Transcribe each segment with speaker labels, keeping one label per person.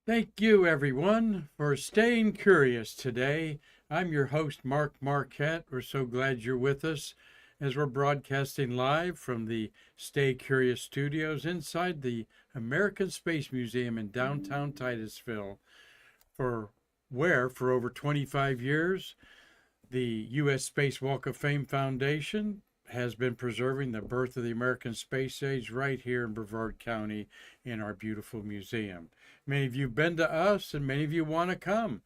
Speaker 1: Thank you, everyone, for staying curious today. I'm your host, Mark Marquette. We're so glad you're with us as we're broadcasting live from the Stay Curious studios inside the American Space Museum in downtown Titusville, for where, for over 25 years, the U.S. Space Walk of Fame Foundation has been preserving the birth of the American space age right here in Brevard County in our beautiful museum. Many of you have been to us, and many of you want to come.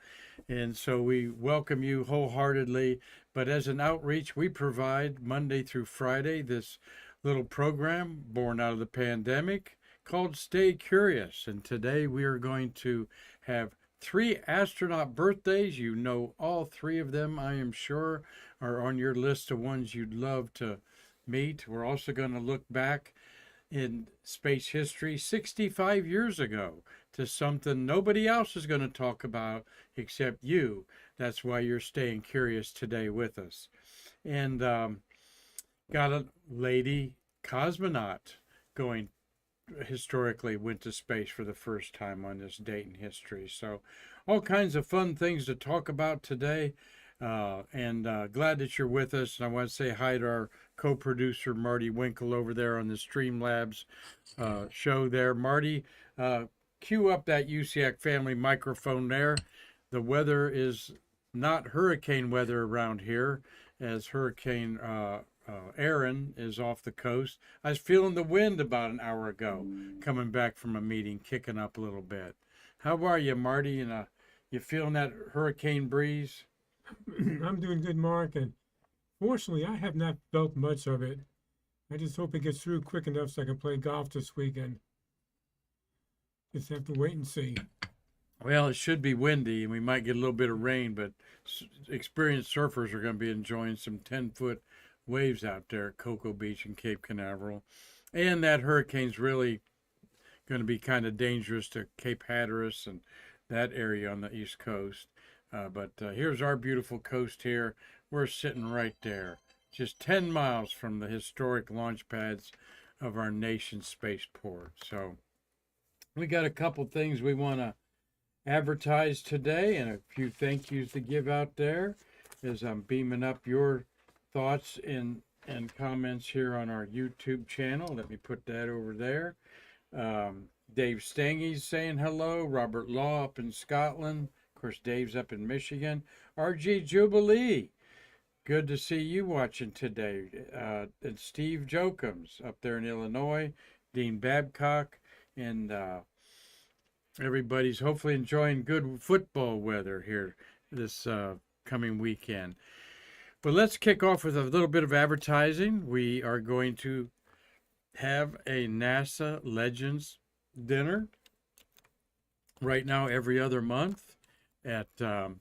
Speaker 1: And so we welcome you wholeheartedly. But as an outreach, we provide Monday through Friday this little program born out of the pandemic called Stay Curious. And today we are going to have three astronaut birthdays. You know all three of them, I am sure, are on your list of ones you'd love to meet. We're also going to look back in space history 65 years ago to something nobody else is going to talk about except you. That's why you're staying curious today with us. And got a lady cosmonaut going historically went to space for the first time on this date in history. So, all kinds of fun things to talk about today. And glad that you're with us. And I want to say hi to our co-producer Marty Winkle over there on the Streamlabs show there. Marty, cue up that USAC family microphone there. The weather is not hurricane weather around here, as Hurricane Aaron is off the coast. I was feeling the wind about an hour ago, coming back from a meeting, kicking up a little bit. How are you, Marty? And you feeling that hurricane breeze?
Speaker 2: I'm doing good, Mark, and fortunately, I have not felt much of it. I just hope it gets through quick enough so I can play golf this weekend. Just have to wait and see.
Speaker 1: Well, it should be windy, and we might get a little bit of rain, but experienced surfers are going to be enjoying some 10-foot waves out there at Cocoa Beach and Cape Canaveral. And that hurricane's really going to be kind of dangerous to Cape Hatteras and that area on the East Coast. But here's our beautiful coast here. We're sitting right there, just 10 miles from the historic launch pads of our nation's spaceport. So we got a couple things we want to advertise today and a few thank yous to give out there as I'm beaming up your thoughts and comments here on our YouTube channel. Let me put that over there. Dave Stangy's saying hello. Robert Law up in Scotland. Of course, Dave's up in Michigan. RG Jubilee, good to see you watching today. And Steve Jokums up there in Illinois. Dean Babcock, and everybody's hopefully enjoying good football weather here this coming weekend. But let's kick off with a little bit of advertising. We are going to have a NASA Legends dinner right now every other month at the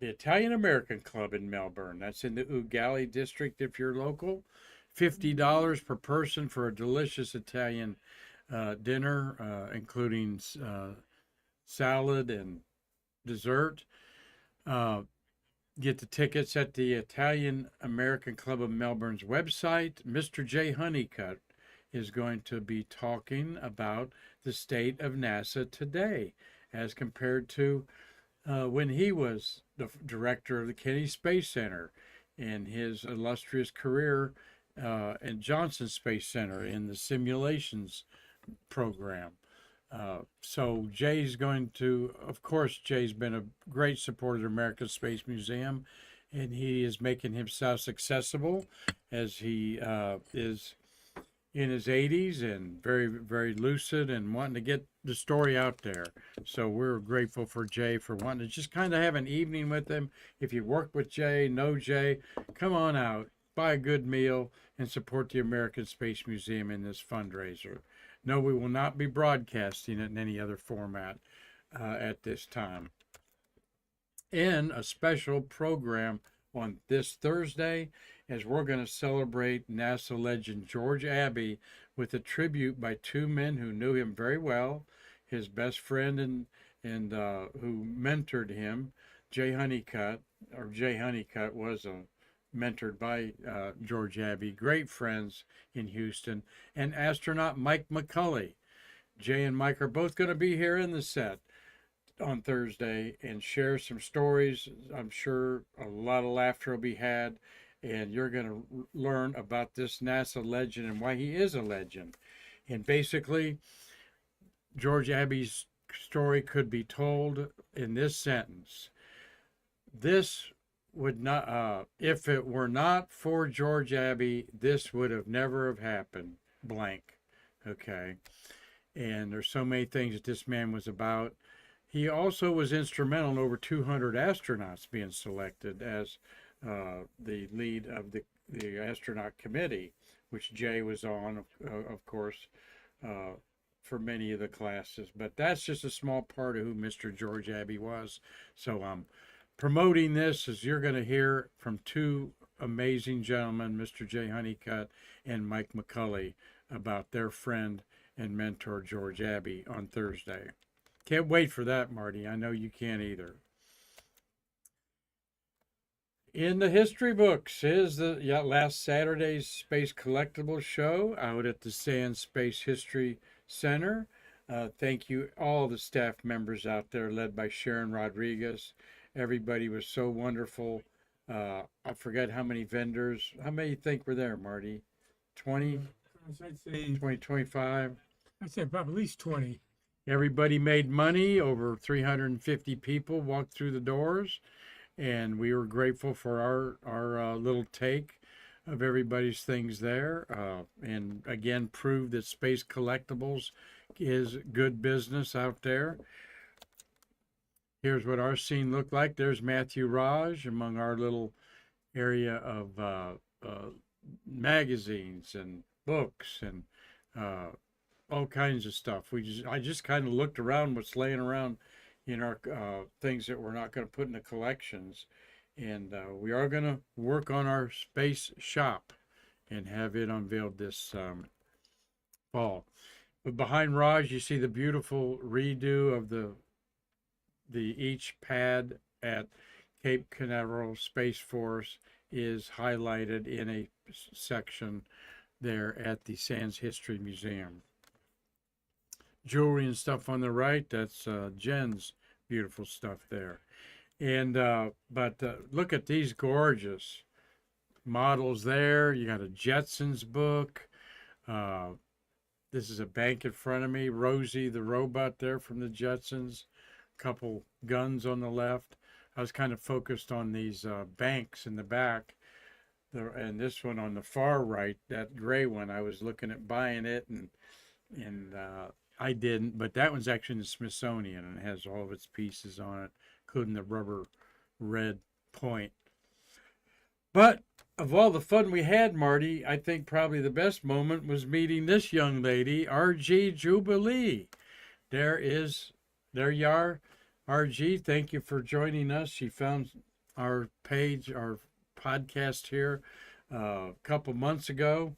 Speaker 1: Italian American Club in Melbourne. That's in the Ugali district if you're local. $50 per person for a delicious Italian dinner, including salad and dessert. Get the tickets at the Italian American Club of Melbourne's website. Mr. J. Honeycutt is going to be talking about the state of NASA today as compared to when he was the director of the Kennedy Space Center and his illustrious career at Johnson Space Center in the simulations program. So Jay's going to, of course, Jay's been a great supporter of the American Space Museum, and he is making himself accessible as he is in his 80s and very, very lucid and wanting to get the story out there. So we're grateful for Jay for wanting to just kind of have an evening with him. If you work with Jay, know Jay, come on out, buy a good meal, and support the American Space Museum in this fundraiser. No, we will not be broadcasting it in any other format at this time. And a special program on this Thursday, as we're going to celebrate NASA legend George Abbey with a tribute by two men who knew him very well, his best friend and who mentored him, Jay Honeycutt was mentored by George Abbey, great friends in Houston, and astronaut Mike McCully. Jay and Mike are both going to be here in the set on Thursday and share some stories. I'm sure a lot of laughter will be had, and you're going to learn about this NASA legend and why he is a legend. And basically, George Abbey's story could be told in this sentence. This would not, if it were not for George Abbey, this would have never have happened, blank. Okay. And there's so many things that this man was about. He also was instrumental in over 200 astronauts being selected as the lead of the astronaut committee, which Jay was on, of course, for many of the classes. But that's just a small part of who Mr. George Abbey was. So I'm promoting this as you're going to hear from two amazing gentlemen, Mr. Jay Honeycutt and Mike McCulley, about their friend and mentor George Abbey on Thursday. Can't wait for that, Marty. I know you can't either. In the history books is the last Saturday's Space Collectibles show out at the Sands Space History Center. Thank you, all the staff members out there, led by Sharon Rodriguez. Everybody was so wonderful. I forget how many vendors. How many you think were there, Marty? 20?
Speaker 2: I'd say
Speaker 1: 20, 25?
Speaker 2: I'd say about at least 20.
Speaker 1: Everybody made money. Over 350 people walked through the doors, and we were grateful for our little take of everybody's things there. And again, proved that Space Collectibles is good business out there. Here's what our scene looked like. There's Matthew Raj among our little area of magazines and books and all kinds of stuff. I just kind of looked around what's laying around in our things that we're not going to put in the collections, and we are going to work on our space shop and have it unveiled this fall. But behind Raj, you see the beautiful redo of the each pad at Cape Canaveral Space Force is highlighted in a section there at the Sands History Museum. Jewelry and stuff on the right, that's Jen's beautiful stuff there. And but look at these gorgeous models there. You got a Jetsons book. This is a bank in front of me. Rosie the robot there from the Jetsons. Couple guns on the left. I was kind of focused on these banks in the back. And this one on the far right, that gray one, I was looking at buying it, and I didn't, but that one's actually in the Smithsonian, and it has all of its pieces on it, including the rubber red point. But of all the fun we had, Marty, I think probably the best moment was meeting this young lady, RG Jubilee. There you are, RG. Thank you for joining us. She found our page, our podcast here a couple months ago,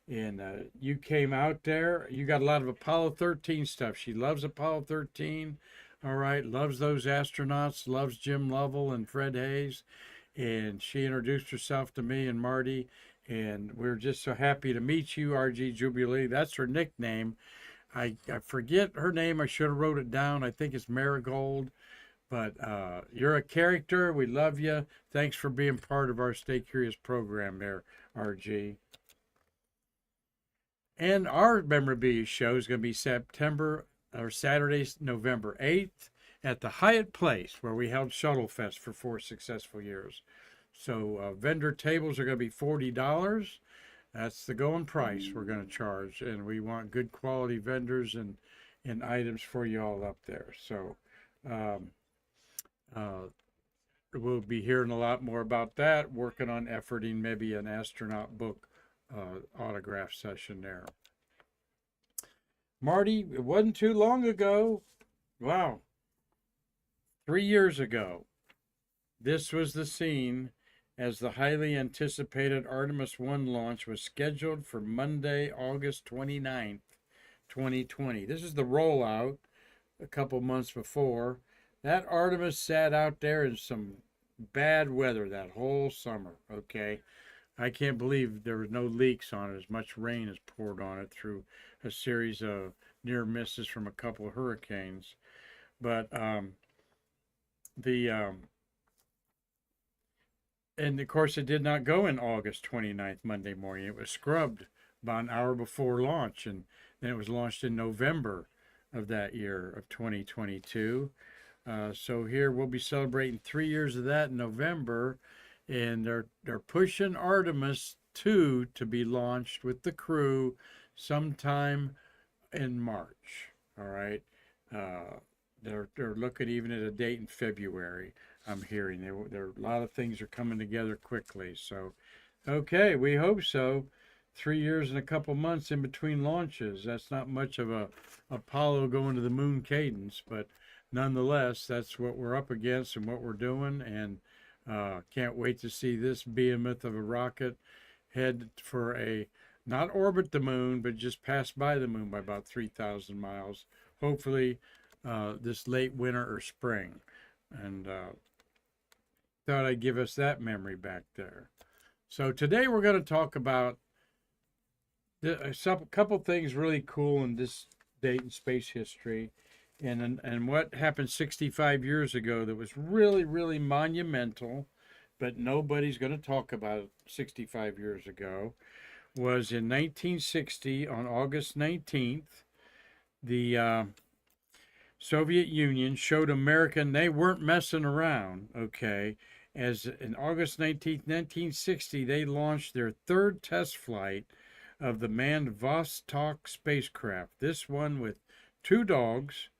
Speaker 1: and you came out there. You got a lot of Apollo 13 stuff. She loves Apollo 13. All right, loves those astronauts, loves Jim Lovell and Fred Hayes, and she introduced herself to me and Marty, and we're just so happy to meet you, RG Jubilee. That's her nickname. I forget her name. I should have wrote it down. I think it's Marigold. But you're a character. We love you. Thanks for being part of our Stay Curious program there, RG. And our memorabilia show is going to be Saturday, November 8th at the Hyatt Place, where we held Shuttle Fest for 4 successful years. So vendor tables are going to be $40. That's the going price we're going to charge. And we want good quality vendors and items for you all up there. So we'll be hearing a lot more about that, working on efforting maybe an astronaut book autograph session there. Marty, it wasn't too long ago. Wow. 3 years ago, this was the scene as the highly anticipated Artemis 1 launch was scheduled for Monday, August 29th, 2020. This is the rollout a couple months before. That Artemis sat out there in some bad weather that whole summer, okay? I can't believe there was no leaks on it. As much rain has poured on it through a series of near misses from a couple of hurricanes. But the and of course it did not go in August 29th, Monday morning. It was scrubbed about an hour before launch, and then it was launched in November of that year of 2022. So here we'll be celebrating 3 years of that in November, and they're pushing Artemis 2 to be launched with the crew sometime in March. All right, they're looking even at a date in February. I'm hearing there a lot of things are coming together quickly. So, okay, we hope so. 3 years and a couple months in between launches. That's not much of a Apollo going to the moon cadence, but nonetheless, that's what we're up against and what we're doing. And can't wait to see this behemoth of a rocket head for a not orbit the moon, but just pass by the moon by about 3,000 miles. Hopefully, this late winter or spring. And thought I'd give us that memory back there. So today we're going to talk about a couple things really cool in this date in space history, and what happened 65 years ago that was really, really monumental, but nobody's going to talk about 65 years ago, was in 1960 on August 19th, the Soviet Union showed America they weren't messing around, okay, as in August 19th, 1960, they launched their third test flight of the manned Vostok spacecraft. This one with two dogs,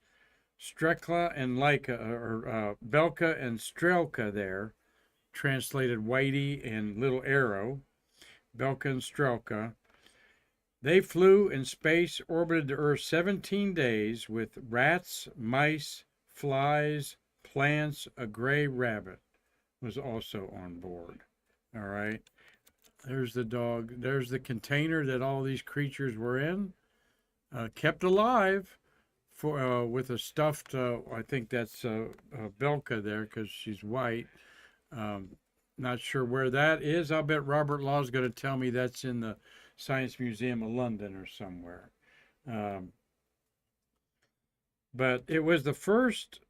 Speaker 1: Strekla and Laika, or Belka and Strelka there, translated Whitey and Little Arrow, Belka and Strelka. They flew in space, orbited the Earth 17 days with rats, mice, flies, plants, a gray rabbit was also on board. All right. There's the dog. There's the container that all these creatures were in, kept alive for with a stuffed, I think that's Belka there because she's white. Not sure where that is. I'll bet Robert Law's going to tell me that's in the Science Museum of London or somewhere. But it was the first.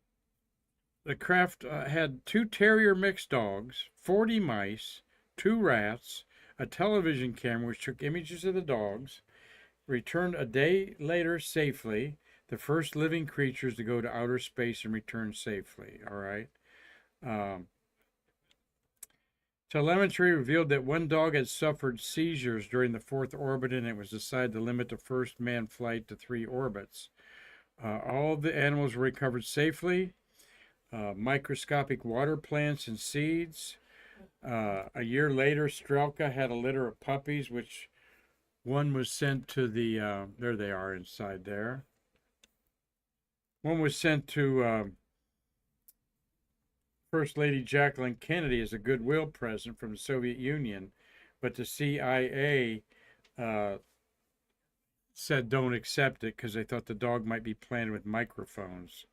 Speaker 1: The craft had two terrier mixed dogs, 40 mice, two rats, a television camera which took images of the dogs, returned a day later safely, the first living creatures to go to outer space and return safely. All right. Telemetry revealed that one dog had suffered seizures during the fourth orbit, and it was decided to limit the first manned flight to 3 orbits. All of the animals were recovered safely. Microscopic water plants and seeds. A year later, Strelka had a litter of puppies, which one was sent to the, there they are inside there. One was sent to First Lady Jacqueline Kennedy as a goodwill present from the Soviet Union, but the CIA said don't accept it because they thought the dog might be planted with microphones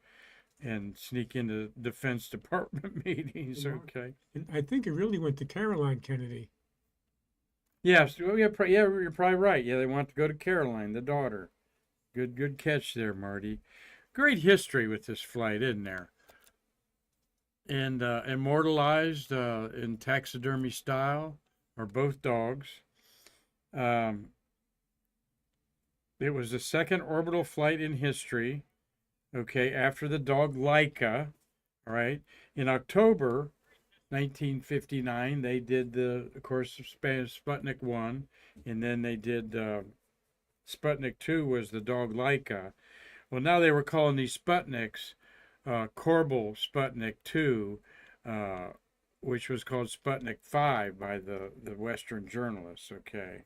Speaker 1: and sneak into Defense Department meetings. Okay.
Speaker 2: And I think it really went to Caroline Kennedy.
Speaker 1: Yes. Well, yeah, you're probably right. Yeah, they want to go to Caroline, the daughter. Good catch there, Marty. Great history with this flight, isn't there? And immortalized in taxidermy style are both dogs. It was the second orbital flight in history. Okay, after the dog Laika, all right. In October 1959, they did of course, Sputnik 1, and then they did Sputnik 2 was the dog Laika. Well, now they were calling these Sputniks Korbel Sputnik 2, which was called Sputnik 5 by the Western journalists, okay.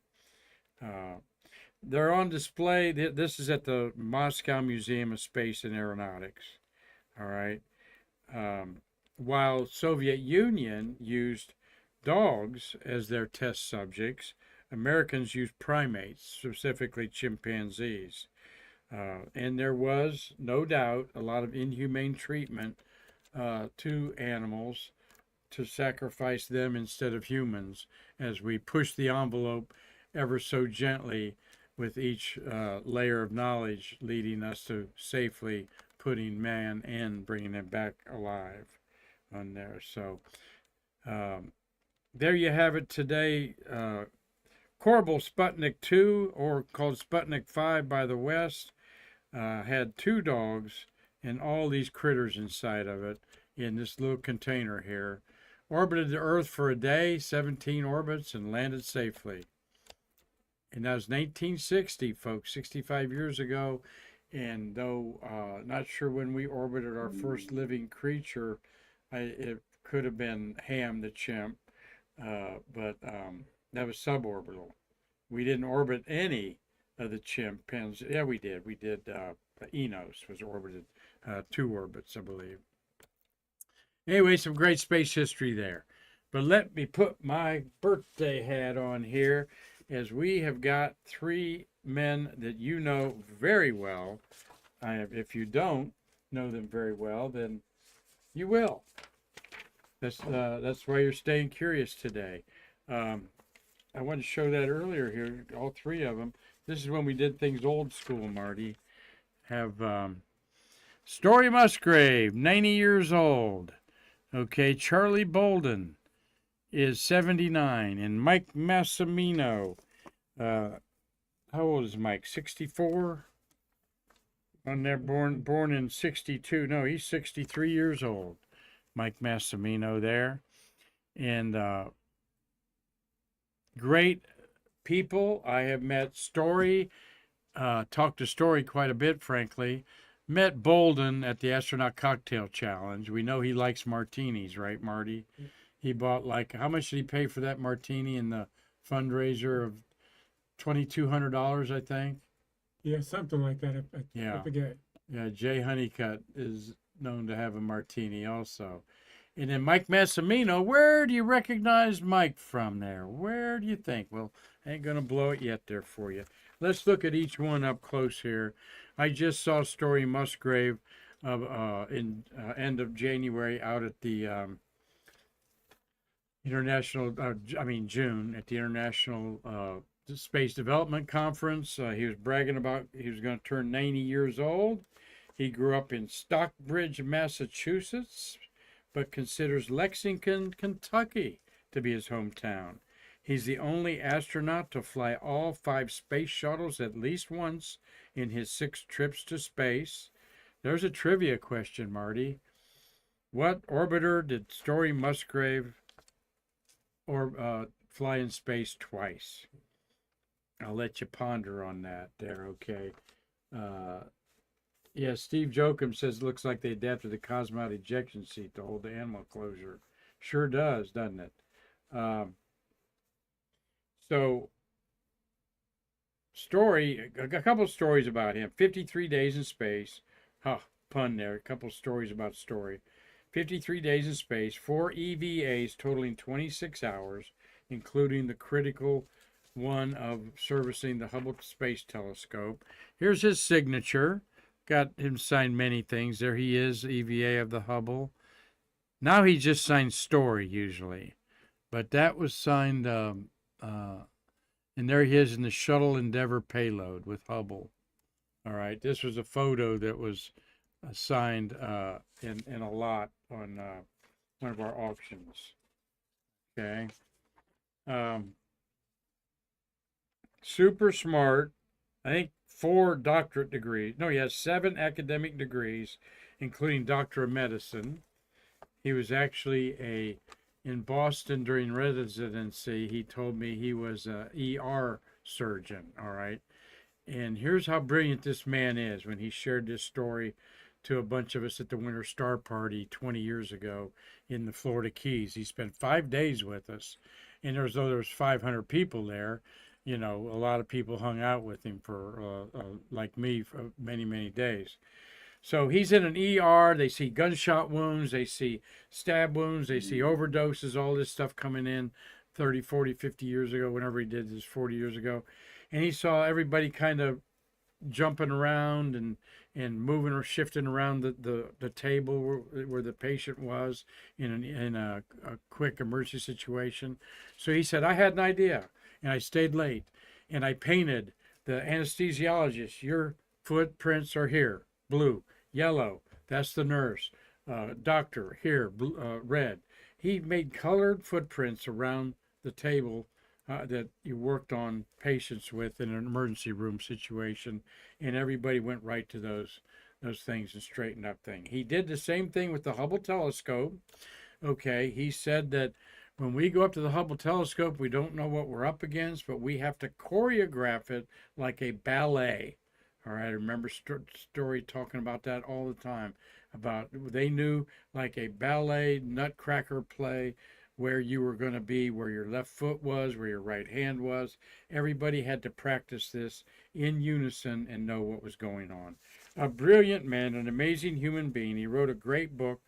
Speaker 1: They're on display. This is at the Moscow Museum of Space and Aeronautics. All right. While Soviet Union used dogs as their test subjects, Americans used primates, specifically chimpanzees. And there was, no doubt, a lot of inhumane treatment to animals to sacrifice them instead of humans as we push the envelope ever so gently with each layer of knowledge leading us to safely putting man in, bringing him back alive on there. So there you have it today. Korabl Sputnik 2, or called Sputnik 5 by the West, had 2 dogs and all these critters inside of it in this little container here. Orbited the Earth for a day, 17 orbits, and landed safely. And that was 1960, folks, 65 years ago. And though not sure when we orbited our first living creature, it could have been Ham the chimp, but that was suborbital. We didn't orbit any of the chimpanzees. Yeah, we did. We did. Enos was orbited 2 orbits, I believe. Anyway, some great space history there. But let me put my birthday hat on here, as we have got 3 men that you know very well. If you don't know them very well, then you will. That's why you're staying curious today. I wanted to show that earlier here, all 3 of them. This is when we did things old school, Marty. Have Story Musgrave, 90 years old. Okay, Charlie Bolden is 79, and Mike Massimino, how old is Mike? 64? On there, born in 62. No, he's 63 years old. Mike Massimino there, and great people. I have met Story, talked to Story quite a bit, frankly. Met Bolden at the Astronaut Cocktail Challenge. We know he likes martinis, right, Marty? He bought, like, how much did he pay for that martini in the fundraiser of $2,200, I think?
Speaker 2: Yeah, something like that. I forget.
Speaker 1: Yeah, Jay Honeycutt is known to have a martini also. And then Mike Massimino, where do you recognize Mike from there? Where do you think? Well, I ain't going to blow it yet there for you. Let's look at each one up close here. I just saw Story Musgrave in end of January out at the June at the International Space Development Conference. He was bragging about he was going to turn 90 years old. He grew up in Stockbridge, Massachusetts, but considers Lexington, Kentucky to be his hometown. He's the only astronaut to fly all 5 space shuttles at least once in his 6 trips to space. There's a trivia question, Marty. What orbiter did Story Musgrave fly in space twice? I'll let you ponder on that there, okay? Yeah, Steve Joachim says it looks like they adapted the cosmonaut ejection seat to hold the animal closure. Sure does, doesn't it? So, a couple of stories about him. 53 days in space. Pun there. A couple of stories about Story. 53 days in space, 4 EVAs totaling 26 hours, including the critical one of servicing the Hubble Space Telescope. Here's his signature. Got him signed many things. There he is, EVA of the Hubble. Now he just signed Story usually. But that was signed, and there he is in the Shuttle Endeavour payload with Hubble. All right, this was a photo that was signed in a lot on one of our auctions. Okay. Super smart. I think 4 doctorate degrees. No, he has 7 academic degrees, including Doctor of Medicine. He was actually in Boston during residency. He told me he was a ER surgeon. All right. And here's how brilliant this man is when he shared this story to a bunch of us at the Winter Star Party 20 years ago in the Florida Keys. He spent 5 days with us, and there was 500 people there. You know, a lot of people hung out with him for, like me, for many, many days. So he's in an ER. They see gunshot wounds. They see stab wounds. They see overdoses, all this stuff coming in 30, 40, 50 years ago, whenever he did this 40 years ago. And he saw everybody kind of jumping around and moving or shifting around the table where the patient was in a quick emergency situation. So he said, I had an idea, and I stayed late, and I painted the anesthesiologist. Your footprints are here, blue, yellow. That's the nurse. Doctor here, blue, red. He made colored footprints around the table that you worked on patients with in an emergency room situation, and everybody went right to those things and straightened up things. He did the same thing with the Hubble telescope. Okay, he said that when we go up to the Hubble telescope, we don't know what we're up against, but we have to choreograph it like a ballet. All right, I remember story talking about that all the time. About they knew like a ballet nutcracker play where you were going to be, where your left foot was, where your right hand was. Everybody had to practice this in unison and know what was going on. A brilliant man, an amazing human being. He wrote a great book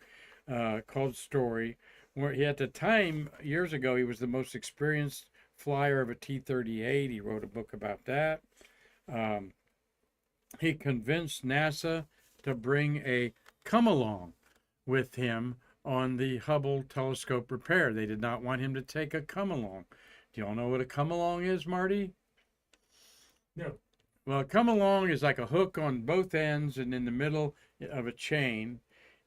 Speaker 1: called Story, where he, at the time, years ago, he was the most experienced flyer of a T-38. He wrote a book about that. He convinced NASA to bring a come-along with him on the Hubble telescope repair. They did not want him to take a come-along. Do you all know what a come-along is, Marty?
Speaker 2: No.
Speaker 1: Well, a come-along is like a hook on both ends and in the middle of a chain,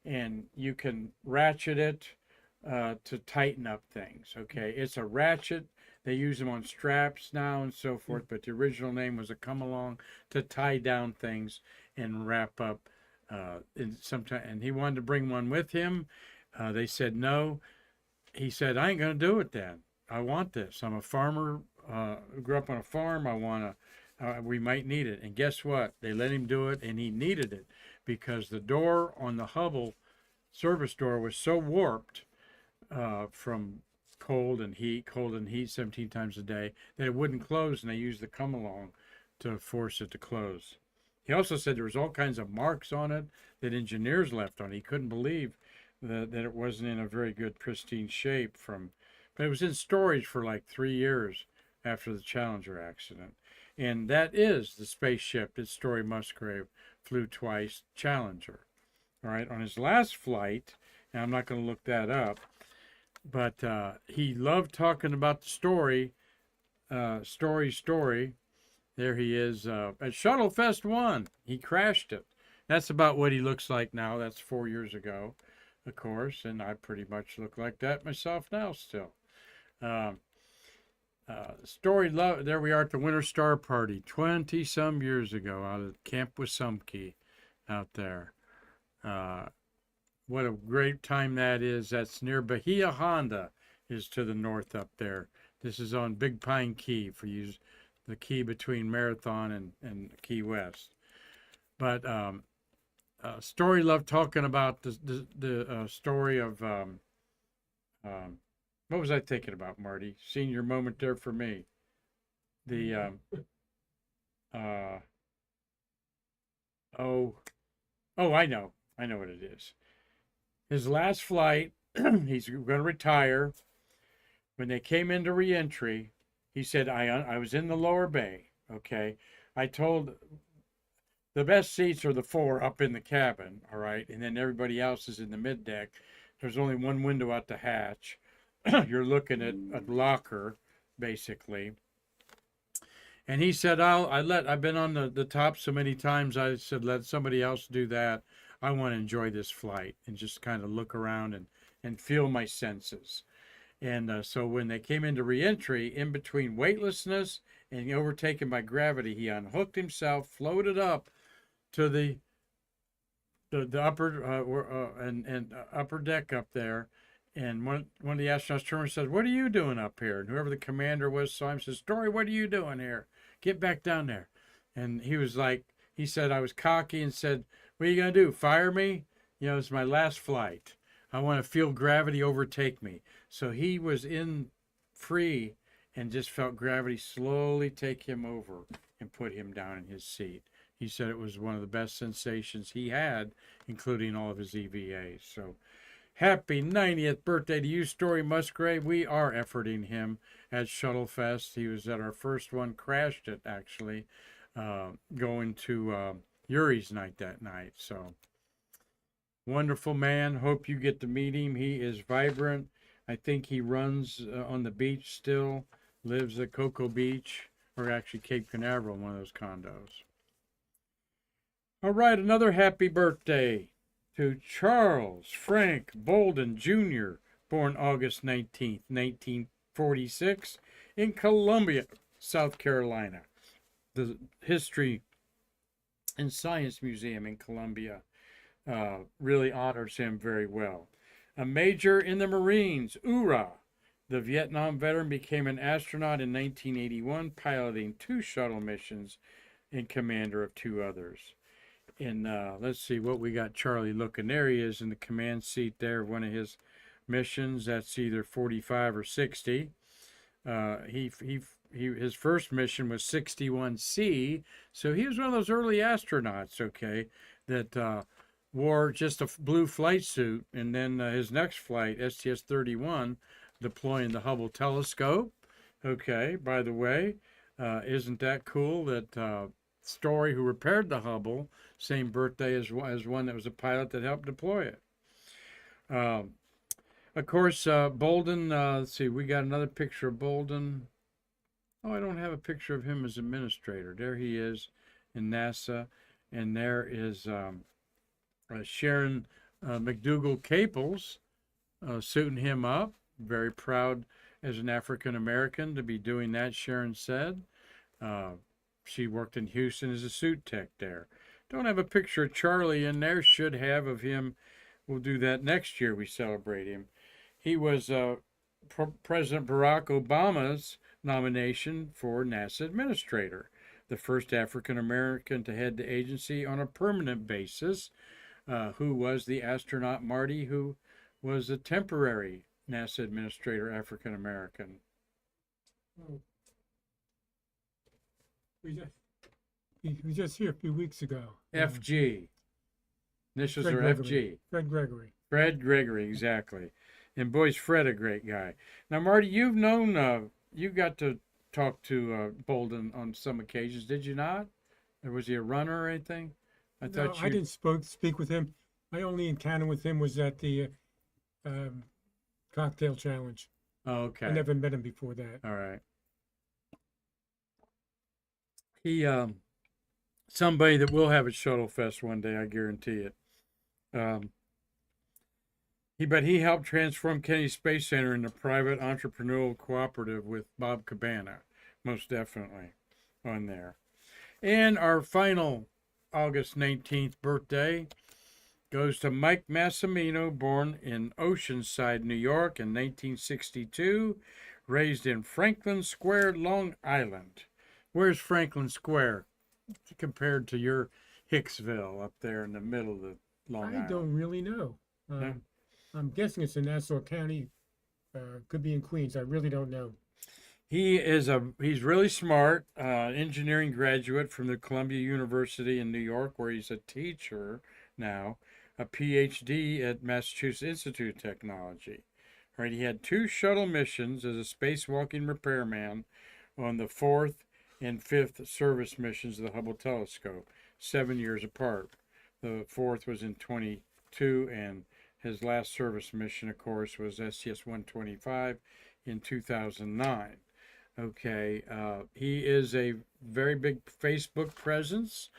Speaker 1: and you can ratchet it to tighten up things, okay? It's a ratchet. They use them on straps now and so forth, but the original name was a come-along to tie down things and wrap up. And he wanted to bring one with him. They said no. He said, I ain't going to do it then. I want this. I'm a farmer, grew up on a farm. We might need it. And guess what? They let him do it, and he needed it because the door on the Hubble service door was so warped from cold and heat 17 times a day that it wouldn't close, and they used the come-along to force it to close. He also said there was all kinds of marks on it that engineers left on it. He couldn't believe that it wasn't in a very good, pristine shape but it was in storage for like 3 years after the Challenger accident. And that is the spaceship that Story Musgrave flew twice, Challenger. All right, on his last flight, and I'm not going to look that up, but he loved talking about the story. There he is at Shuttle Fest 1. He crashed it. That's about what he looks like now. That's 4 years ago, of course, and I pretty much look like that myself now still. Story love. There we are at the Winter Star Party 20-some years ago out at Camp Wasumke out there. What a great time that is. That's near Bahia Honda is to the north up there. This is on Big Pine Key for you, the key between Marathon and Key West. But Story loved talking about the story of what was I thinking about, Marty? Senior moment there for me. The I know what it is. His last flight, he's going to retire. When they came into reentry, he said, I was in the lower bay, okay? I told the best seats are the 4 up in the cabin, all right? And then everybody else is in the mid deck. There's only one window out the hatch. You're looking at a locker, basically. And he said, I've been on the top so many times, I said, let somebody else do that. I want to enjoy this flight and just kind of look around and feel my senses. And so when they came into reentry, in between weightlessness and overtaken by gravity, he unhooked himself, floated up to the upper upper deck up there. And one of the astronauts turned and said, what are you doing up here? And whoever the commander was saw him and said, Story, what are you doing here? Get back down there. And he was like, he said, I was cocky and said, what are you going to do, fire me? You know, it's my last flight. I want to feel gravity overtake me. So he was in free and just felt gravity slowly take him over and put him down in his seat. He said it was one of the best sensations he had, including all of his EVAs. So happy 90th birthday to you, Story Musgrave. We are efforting him at Shuttle Fest. He was at our first one, crashed it actually, going to Yuri's night that night. So wonderful man. Hope you get to meet him. He is vibrant. I think he runs on the beach still, lives at Cocoa Beach, or actually Cape Canaveral, one of those condos. All right, another happy birthday to Charles Frank Bolden Jr., born August 19th, 1946, in Columbia, South Carolina. The History and Science Museum in Columbia really honors him very well. A major in the Marines, Ura. The Vietnam veteran became an astronaut in 1981, piloting 2 shuttle missions and commander of 2 others. And let's see what we got Charlie looking. There he is in the command seat there of one of his missions. That's either 45 or 60. His first mission was 61C, so he was one of those early astronauts, okay, that wore just a blue flight suit, and then his next flight, STS-31, deploying the Hubble telescope. Okay, by the way, isn't that cool that Story, who repaired the Hubble, same birthday as one that was a pilot that helped deploy it. Of course, Bolden, let's see, we got another picture of Bolden. Oh, I don't have a picture of him as administrator. There he is in NASA, and there is Sharon McDougall Caples suiting him up. Very proud as an African American to be doing that, Sharon said. She worked in Houston as a suit tech there. Don't have a picture of Charlie in there. Should have of him. We'll do that next year. We celebrate him. He was President Barack Obama's nomination for NASA administrator, the first African American to head the agency on a permanent basis. Who was the astronaut Marty, who was a temporary NASA administrator, African American.
Speaker 2: He was just here a few weeks ago.
Speaker 1: FG. Initials are FG.
Speaker 2: Fred Gregory.
Speaker 1: Fred Gregory, exactly. And boy, is Fred a great guy. Now, Marty, you've known, you got to talk to Bolden on some occasions, did you not? Or was he a runner or anything? I
Speaker 2: didn't speak with him. My only encounter with him was at the cocktail challenge.
Speaker 1: Oh, okay.
Speaker 2: I never met him before that.
Speaker 1: All right. He, somebody that will have at Shuttle Fest one day, I guarantee it. He helped transform Kennedy Space Center into a private entrepreneurial cooperative with Bob Cabana, most definitely, on there. And our final August 19th birthday goes to Mike Massimino, born in Oceanside, New York in 1962, raised in Franklin Square, Long Island. Where's Franklin Square compared to your Hicksville up there in the middle of the Long Island?
Speaker 2: I don't really know.
Speaker 1: No?
Speaker 2: I'm guessing it's in Nassau County. Could be in Queens. I really don't know.
Speaker 1: He's really smart, engineering graduate from the Columbia University in New York, where he's a teacher now, a PhD at Massachusetts Institute of Technology. Right, he had 2 shuttle missions as a spacewalking repairman on the 4th and 5th service missions of the Hubble telescope, 7 years apart. The 4th was in 22, and his last service mission, of course, was STS-125 in 2009. Okay, he is a very big Facebook presence.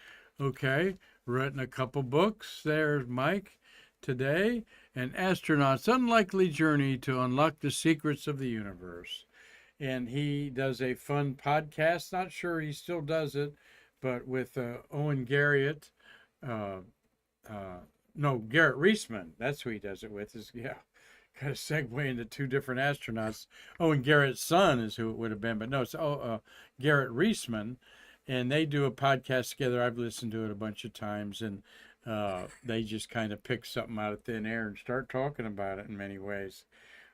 Speaker 1: Okay, written a couple books. There's Mike today, An Astronaut's Unlikely Journey to Unlock the Secrets of the Universe. And he does a fun podcast. Not sure he still does it, but with Owen Garriott. Garrett Reisman. That's who he does it with. Kind of segue into 2 different astronauts. Owen Garrett's son is who it would have been, but no, it's Garrett Reisman, and they do a podcast together. I've listened to it a bunch of times, and they just kind of pick something out of thin air and start talking about it in many ways.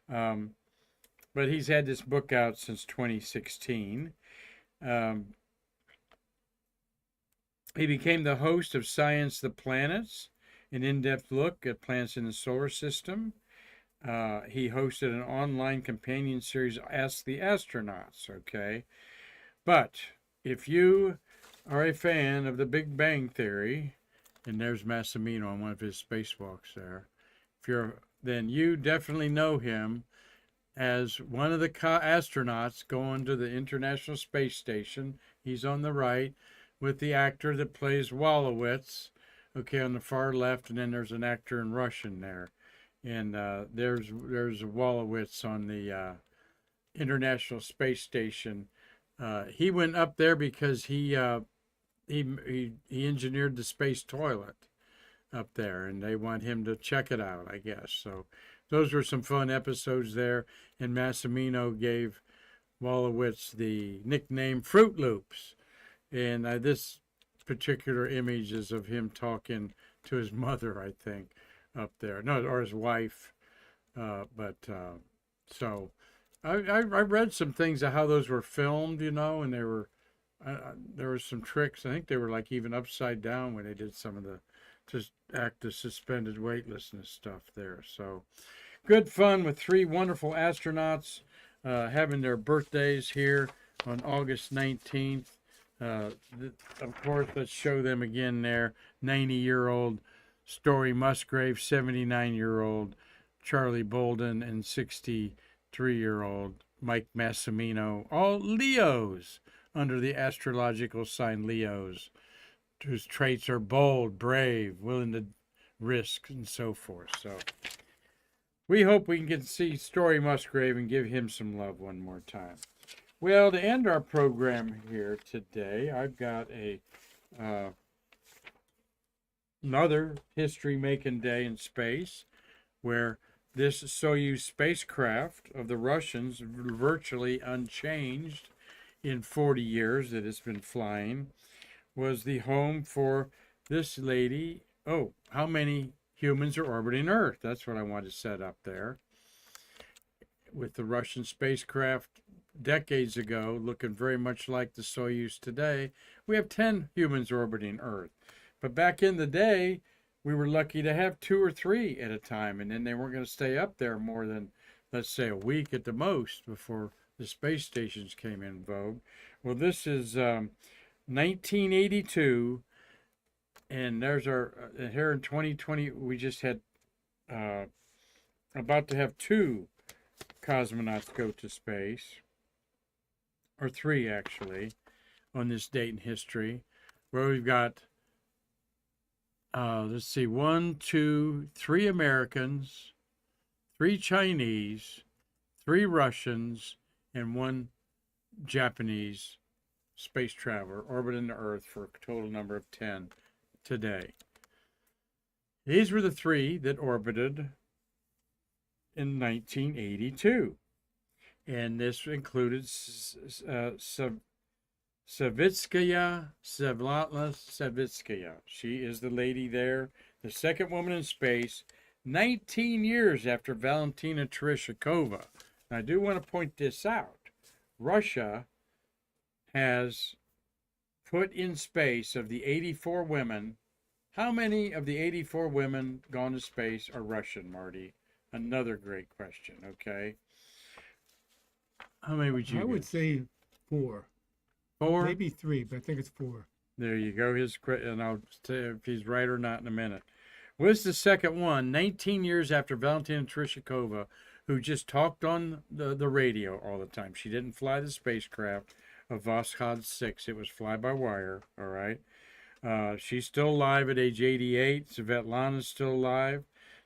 Speaker 1: But he's had this book out since 2016. He became the host of Science the Planets, an in-depth look at planets in the solar system. He hosted an online companion series, Ask the Astronauts, okay? But if you are a fan of the Big Bang Theory, and there's Massimino on one of his spacewalks there. If you're, then you definitely know him as one of the astronauts going to the International Space Station. He's on the right with the actor that plays Wolowitz, okay, on the far left, and then there's an actor in Russian there. And there's Wolowitz on the International Space Station. He went up there because he engineered the space toilet up there, and they want him to check it out, I guess. So those were some fun episodes there, and Massimino gave Wolowitz the nickname Fruit Loops. And this particular image is of him talking to his mother, I think, up there. No, or his wife. So I read some things of how those were filmed, and they were, there were some tricks. I think they were like even upside down when they did some of the to act the suspended weightlessness stuff there. So good fun with three wonderful astronauts having their birthdays here on August 19th. Of course, let's show them again there. 90-year-old Story Musgrave, 79-year-old Charlie Bolden, and 63-year-old Mike Massimino, all Leos under the astrological sign Leos, whose traits are bold, brave, willing to risk, and so forth. So we hope we can get to see Story Musgrave and give him some love one more time. Well, to end our program here today, I've got another history-making day in space, where this Soyuz spacecraft of the Russians, virtually unchanged in 40 years that it's been flying, was the home for this lady. Oh, how many humans are orbiting Earth? That's what I want to set up there. With the Russian spacecraft decades ago, looking very much like the Soyuz today, we have 10 humans orbiting Earth. But back in the day, we were lucky to have 2 or 3 at a time, and then they weren't going to stay up there more than, let's say, a week at the most before the space stations came in vogue. Well, this is 1982, and there's our, here in 2020, we just had, about to have 2 cosmonauts go to space, or 3 actually, on this date in history, where we've got, let's see, 1, 2, 3 Americans, 3 Chinese, 3 Russians, and 1 Japanese space traveler orbiting the Earth, for a total number of 10 today. These were the 3 that orbited in 1982. And this included Savitskaya, Svetlana Savitskaya. She is the lady there, the second woman in space, 19 years after Valentina Tereshkova. And I do want to point this out. Russia has put in space, of the 84 women, how many of the 84 women gone to space are Russian, Marty? Another great question, okay? How many would you
Speaker 2: I would
Speaker 1: guess?
Speaker 2: say 4.
Speaker 1: 4?
Speaker 2: Maybe 3, but I think it's 4.
Speaker 1: There you go. And I'll tell you if he's right or not in a minute. Was the second one, 19 years after Valentina Tereshkova, who just talked on the radio all the time. She didn't fly the spacecraft of Voskhod 6. It was fly-by-wire, all right? She's still alive at age 88. Svetlana's still alive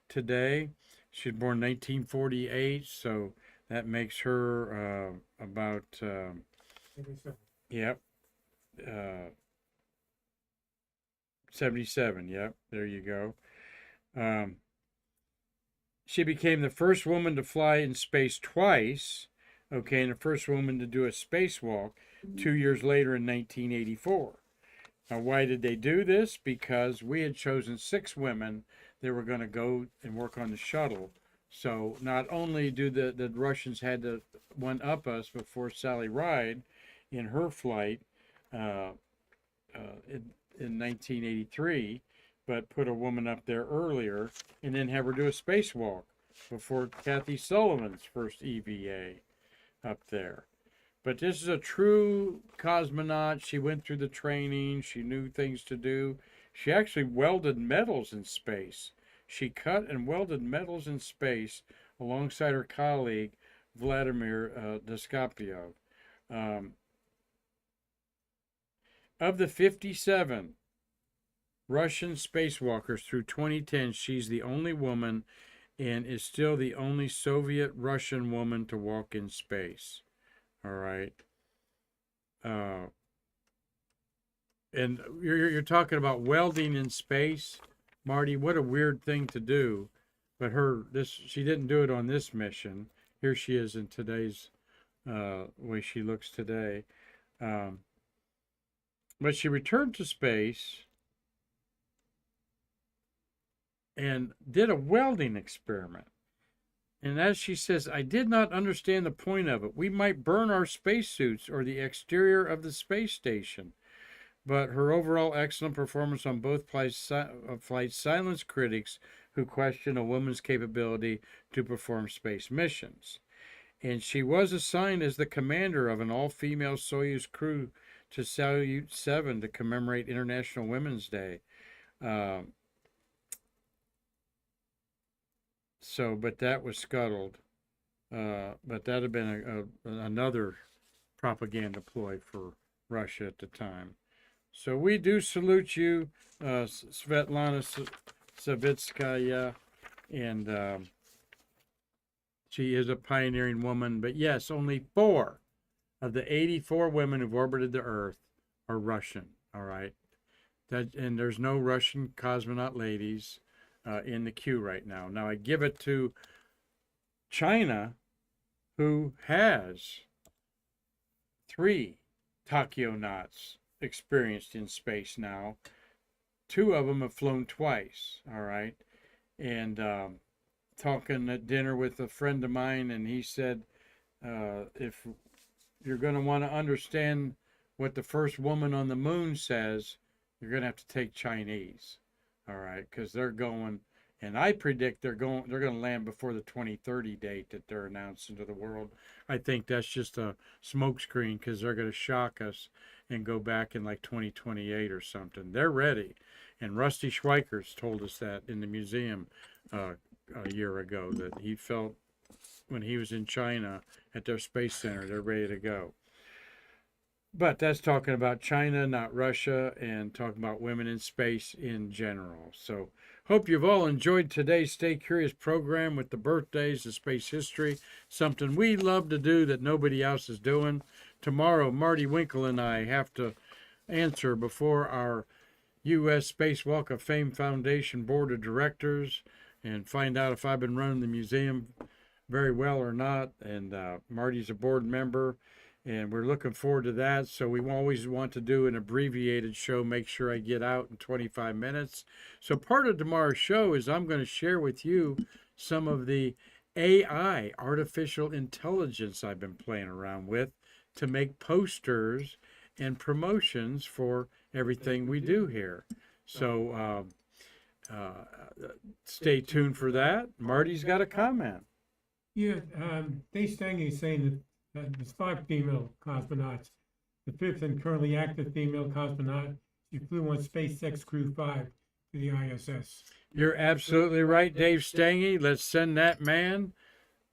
Speaker 1: today. She was born 1948, so that makes her about, 77. Yep, there you go. She became the first woman to fly in space twice, okay, and the first woman to do a spacewalk 2 years later in 1984. Now, why did they do this? Because we had chosen 6 women that were going to go and work on the shuttle. So not only do the Russians had to one-up us before Sally Ride in her flight in 1983, but put a woman up there earlier, and then have her do a spacewalk before Kathy Sullivan's first EVA up there. But this is a true cosmonaut. She went through the training. She knew things to do. She actually welded metals in space. She cut and welded metals in space alongside her colleague, Vladimir Deskapiev. Um, of the 57 Russian spacewalkers through 2010, she's the only woman and is still the only Soviet Russian woman to walk in space. All right. And you're talking about welding in space, Marty. What a weird thing to do. But she didn't do it on this mission. Here she is in today's way she looks today. But she returned to space and did a welding experiment. And as she says, I did not understand the point of it. We might burn our spacesuits or the exterior of the space station. But her overall excellent performance on both flights silenced critics who question a woman's capability to perform space missions. And she was assigned as the commander of an all-female Soyuz crew to Salyut 7 to commemorate International Women's Day. But that was scuttled. But that had been another propaganda ploy for Russia at the time. So we do salute you, Svetlana Savitskaya, and she is a pioneering woman. But yes, only 4 of the 84 women who've orbited the Earth are Russian. All right, and there's no Russian cosmonaut ladies in the queue right now. Now I give it to China, who has 3 Takyonauts experienced in space now. 2 of them have flown twice. All right, and talking at dinner with a friend of mine, and he said, if you're going to want to understand what the first woman on the moon says, you're going to have to take Chinese. All right, because they're going, and I predict they're going to land before the 2030 date that they're announcing to the world. I think that's just a smokescreen because they're going to shock us and go back in like 2028 or something. They're ready. And Rusty Schweikers told us that in the museum a year ago, that he felt when he was in China at their space center, they're ready to go. But that's talking about China, not Russia, and talking about women in space in general. So hope you've all enjoyed today's Stay Curious program with the birthdays of space history, something we love to do that nobody else is doing. Tomorrow, Marty Winkle and I have to answer before our U.S. Space Walk of Fame Foundation Board of Directors and find out if I've been running the museum very well or not. And Marty's a board member, and we're looking forward to that. So we always want to do an abbreviated show, make sure I get out in 25 minutes. So part of tomorrow's show is I'm going to share with you some of the AI, artificial intelligence, I've been playing around with to make posters and promotions for everything we do here. So stay tuned for that. Marty's got a comment.
Speaker 2: Yeah, Dave Stange is saying that there's 5 female cosmonauts. The 5th and currently active female cosmonaut, she flew on SpaceX Crew 5 to the ISS.
Speaker 1: You're absolutely right, Dave Stange. Let's send that man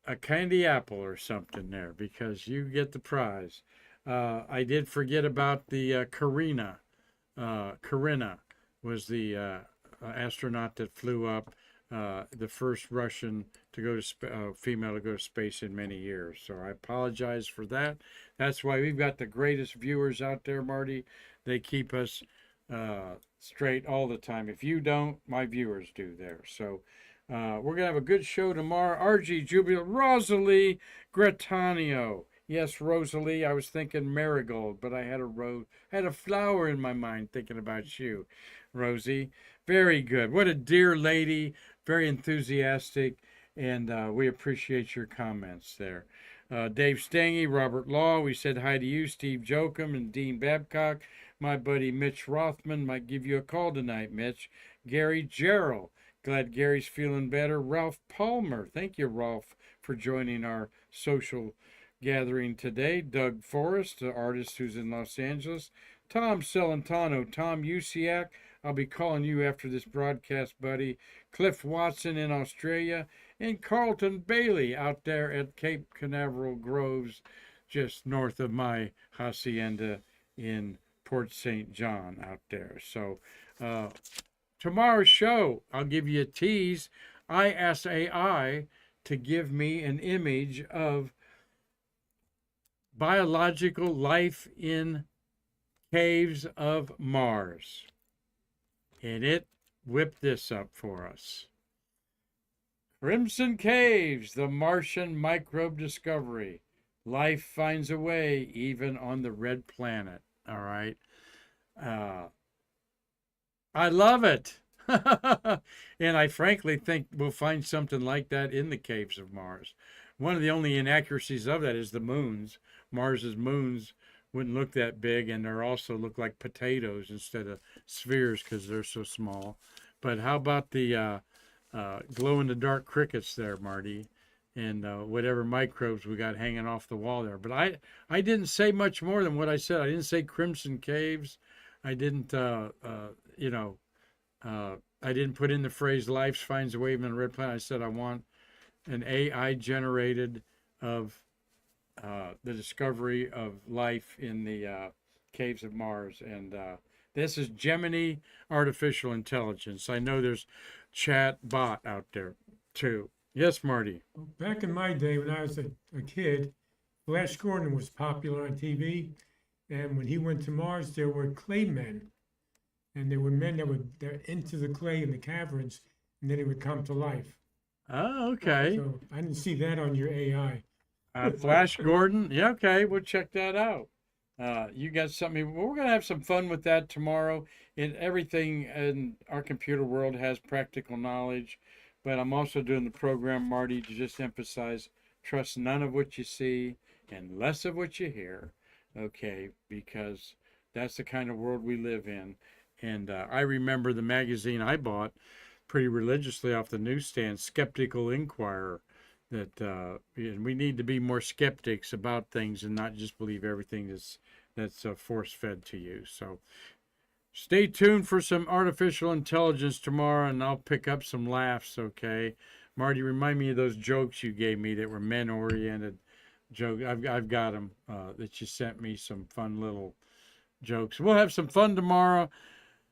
Speaker 1: a candy apple or something there, because you get the prize. I did forget about the Karina. Karina was the astronaut that flew up, the first Russian to go to female to go to space in many years. So I apologize for that. That's why we've got the greatest viewers out there, Marty. They keep us straight all the time. If you don't, my viewers do there. So we're going to have a good show tomorrow. RG Jubilant, Rosalie Gratanio. Yes, Rosalie, I was thinking marigold, but I had a flower in my mind thinking about you, Rosie. Very good. What a dear lady, very enthusiastic, and we appreciate your comments there. Dave Stange, Robert Law, we said hi to you, Steve Jokum, and Dean Babcock. My buddy Mitch Rothman might give you a call tonight, Mitch. Gary Gerald, glad Gary's feeling better. Ralph Palmer, thank you, Ralph, for joining our social gathering today. Doug Forrest, the artist who's in Los Angeles. Tom Celentano, Tom Usiak. I'll be calling you after this broadcast, buddy. Cliff Watson in Australia. And Carlton Bailey out there at Cape Canaveral Groves, just north of my hacienda in Port St. John out there. So, tomorrow's show, I'll give you a tease. I asked AI to give me an image of biological life in caves of Mars. And it whipped this up for us. Crimson Caves, the Martian microbe discovery. Life finds a way even on the red planet. All right. I love it. And I frankly think we'll find something like that in the caves of Mars. One of the only inaccuracies of that is the moons. Mars's moons wouldn't look that big, and they also look like potatoes instead of spheres because they're so small. But how about the glow-in-the-dark crickets there, Marty, and whatever microbes we got hanging off the wall there? But I didn't say much more than what I said. I didn't say Crimson Caves. I didn't, I didn't put in the phrase "life finds a way in the red planet." I said I want an AI generated of the discovery of life in the caves of Mars, and this is Gemini artificial intelligence. I know there's chat bot out there too. Yes, Marty.
Speaker 2: Back in my day when I was a kid, Flash Gordon was popular on TV, and when he went to Mars, there were clay men, and there were men that would they're into the clay in the caverns, and then he would come to life.
Speaker 1: Oh, okay.
Speaker 2: So I didn't see that on your AI.
Speaker 1: Flash Gordon. Yeah, okay. We'll check that out. You got something. Well, we're going to have some fun with that tomorrow. Everything in our computer world has practical knowledge, but I'm also doing the program, Marty, to just emphasize trust none of what you see and less of what you hear. Okay, because that's the kind of world we live in. And I remember the magazine I bought pretty religiously off the newsstand, Skeptical Inquirer, that and we need to be more skeptics about things and not just believe everything that's force-fed to you. So stay tuned for some artificial intelligence tomorrow, and I'll pick up some laughs, okay? Marty, remind me of those jokes you gave me that were men-oriented jokes. I've got them that you sent me, some fun little jokes. We'll have some fun tomorrow,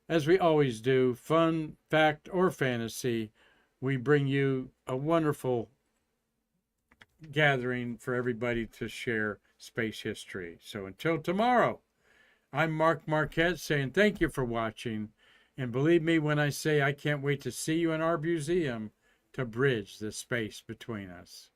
Speaker 1: as we always do. Fun, fact, or fantasy. We bring you a wonderful gathering for everybody to share space history. So until tomorrow, I'm Mark Marquette saying thank you for watching. And believe me when I say I can't wait to see you in our museum to bridge the space between us.